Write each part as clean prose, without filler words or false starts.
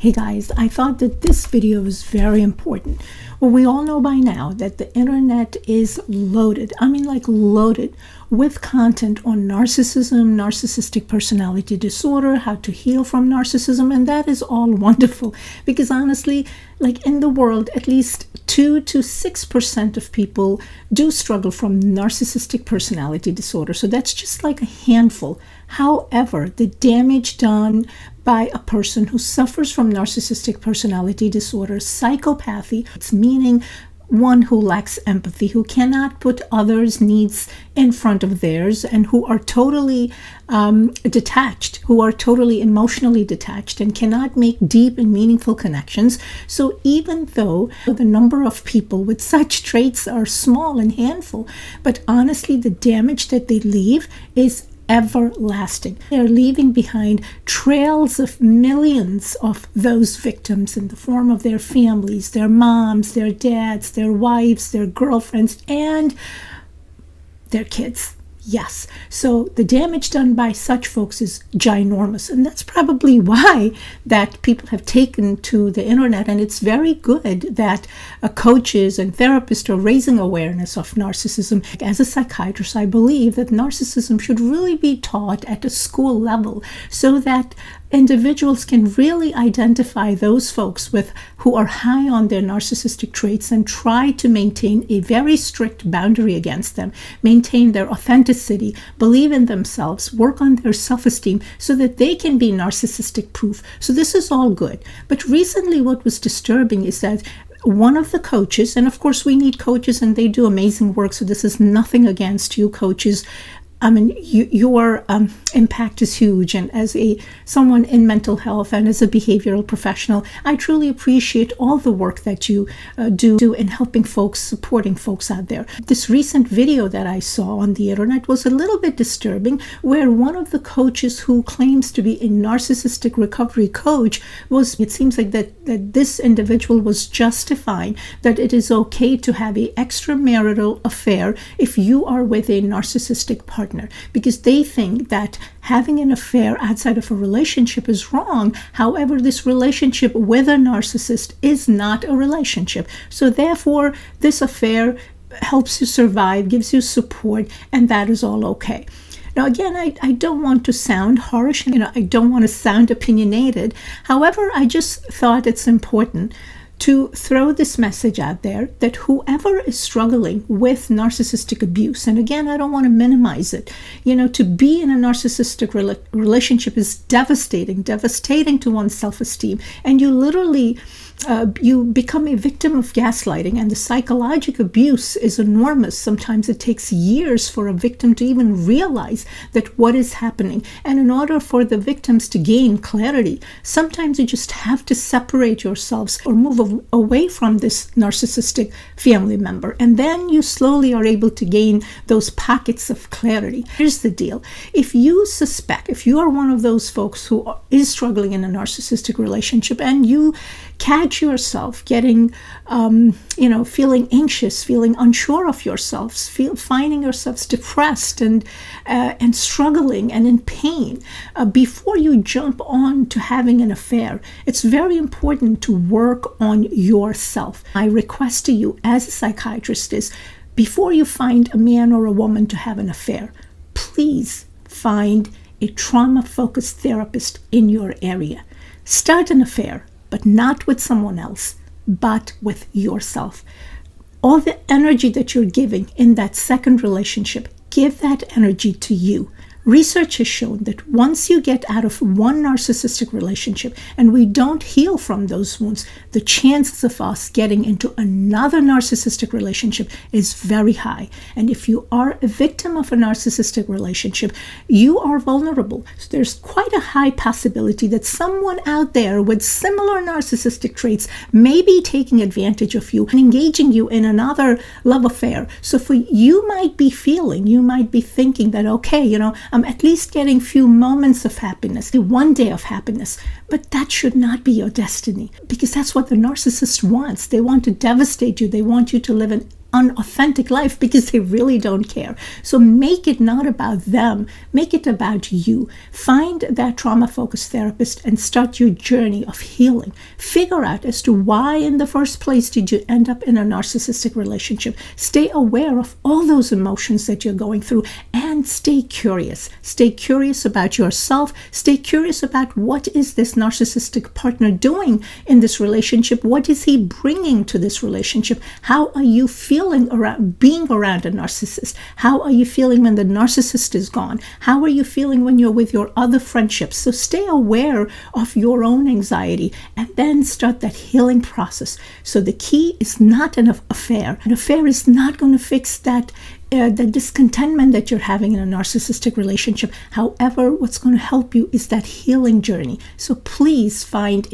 Hey guys, I thought that this video was very important. Well, we all know by now that the internet is loaded, loaded with content on narcissism, narcissistic personality disorder, how to heal from narcissism, and that is all wonderful because honestly, in the world, at least 2 to 6% of people do struggle from narcissistic personality disorder. So that's just like a handful. However, the damage done by a person who suffers from narcissistic personality disorder, psychopathy, it's meaning one who lacks empathy, who cannot put others' needs in front of theirs, and who are totally detached, who are totally emotionally detached and cannot make deep and meaningful connections. So even though the number of people with such traits are small and handful, but honestly, the damage that they leave is everlasting. They are leaving behind trails of millions of those victims in the form of their families, their moms, their dads, their wives, their girlfriends, and their kids. Yes. So the damage done by such folks is ginormous. And that's probably why that people have taken to the internet. And it's very good that coaches and therapists are raising awareness of narcissism. As a psychiatrist, I believe that narcissism should really be taught at a school level so that individuals can really identify those folks who are high on their narcissistic traits and try to maintain a very strict boundary against them, maintain their authenticity, believe in themselves, work on their self-esteem so that they can be narcissistic proof. So this is all good. But recently what was disturbing is that one of the coaches, and of course we need coaches and they do amazing work, so this is nothing against you coaches. Your impact is huge, and as someone in mental health and as a behavioral professional, I truly appreciate all the work that you do in helping folks, supporting folks out there. This recent video that I saw on the internet was a little bit disturbing, where one of the coaches who claims to be a narcissistic recovery coach it seems like that this individual was justifying that it is okay to have an extramarital affair if you are with a narcissistic partner, because they think that having an affair outside of a relationship is wrong. However, this relationship with a narcissist is not a relationship. So therefore, this affair helps you survive, gives you support, and that is all okay. Now, again, I don't want to sound harsh, I don't want to sound opinionated. However, I just thought it's important to throw this message out there that whoever is struggling with narcissistic abuse, and again, I don't want to minimize it, to be in a narcissistic relationship is devastating to one's self-esteem. And you literally, you become a victim of gaslighting, and the psychological abuse is enormous. Sometimes it takes years for a victim to even realize that what is happening. And in order for the victims to gain clarity, sometimes you just have to separate yourselves or move away from this narcissistic family member. And then you slowly are able to gain those pockets of clarity. Here's the deal. If you are one of those folks who is struggling in a narcissistic relationship and you catch yourself getting, feeling anxious, feeling unsure of yourselves, finding yourselves depressed and struggling and in pain, before you jump on to having an affair, it's very important to work on yourself. My request to you as a psychiatrist is, before you find a man or a woman to have an affair, please find a trauma-focused therapist in your area. Start an affair, but not with someone else, but with yourself. All the energy that you're giving in that second relationship, give that energy to you. Research has shown that once you get out of one narcissistic relationship and we don't heal from those wounds, the chances of us getting into another narcissistic relationship is very high. And if you are a victim of a narcissistic relationship, you are vulnerable. So there's quite a high possibility that someone out there with similar narcissistic traits may be taking advantage of you and engaging you in another love affair. So you might be thinking that, okay, I'm at least getting few moments of happiness, one day of happiness. But that should not be your destiny, because that's what the narcissist wants. They want to devastate you. They want you to live an unauthentic life because they really don't care. So make it not about them, make it about you. Find that trauma-focused therapist and start your journey of healing. Figure out as to why in the first place did you end up in a narcissistic relationship. Stay aware of all those emotions that you're going through and stay curious. Stay curious about yourself. Stay curious about what is this narcissistic partner doing in this relationship? What is he bringing to this relationship? How are you feeling around being around a narcissist? How are you feeling when the narcissist is gone? How are you feeling when you're with your other friendships? So stay aware of your own anxiety and then start that healing process. So the key is not an affair. An affair is not going to fix that the discontentment that you're having in a narcissistic relationship. However, what's going to help you is that healing journey. So please find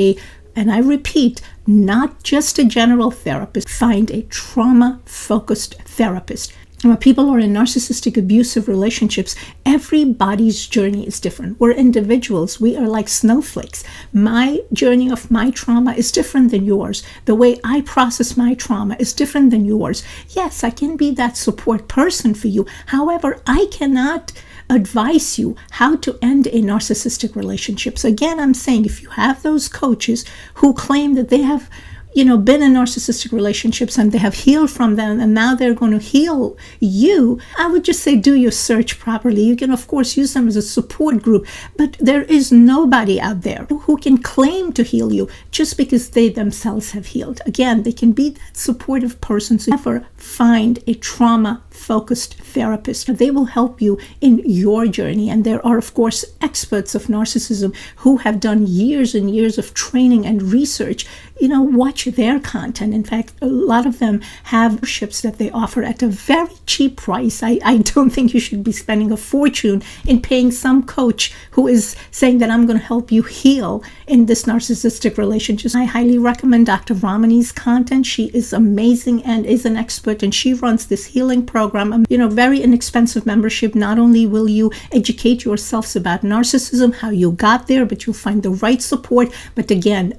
and I repeat, not just a general therapist, find a trauma-focused therapist. When people are in narcissistic abusive relationships, everybody's journey is different. We're individuals. We are like snowflakes. My journey of my trauma is different than yours. The way I process my trauma is different than yours. Yes, I can be that support person for you. However, I cannot advise you how to end a narcissistic relationship. So again, I'm saying if you have those coaches who claim that they have been in narcissistic relationships and they have healed from them and now they're going to heal you, I would just say do your search properly. You can, of course, use them as a support group, but there is nobody out there who can claim to heal you just because they themselves have healed. Again, they can be that supportive person. So never find a trauma-focused therapist. They will help you in your journey. And there are, of course, experts of narcissism who have done years and years of training and research. Watch their content. In fact, a lot of them have memberships that they offer at a very cheap price. I don't think you should be spending a fortune in paying some coach who is saying that I'm going to help you heal in this narcissistic relationship. I highly recommend Dr. Ramani's content. She is amazing and is an expert, and she runs this healing program. Very inexpensive membership. Not only will you educate yourselves about narcissism, how you got there, but you'll find the right support. But again,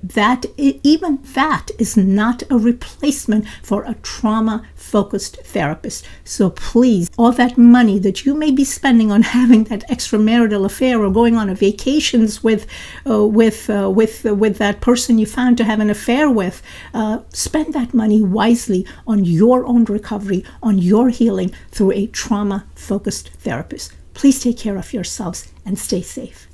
even that is not a replacement for a trauma-focused therapist. So please, all that money that you may be spending on having that extramarital affair or going on a vacations with that person you found to have an affair with, spend that money wisely on your own recovery, on your healing through a trauma-focused therapist. Please take care of yourselves and stay safe.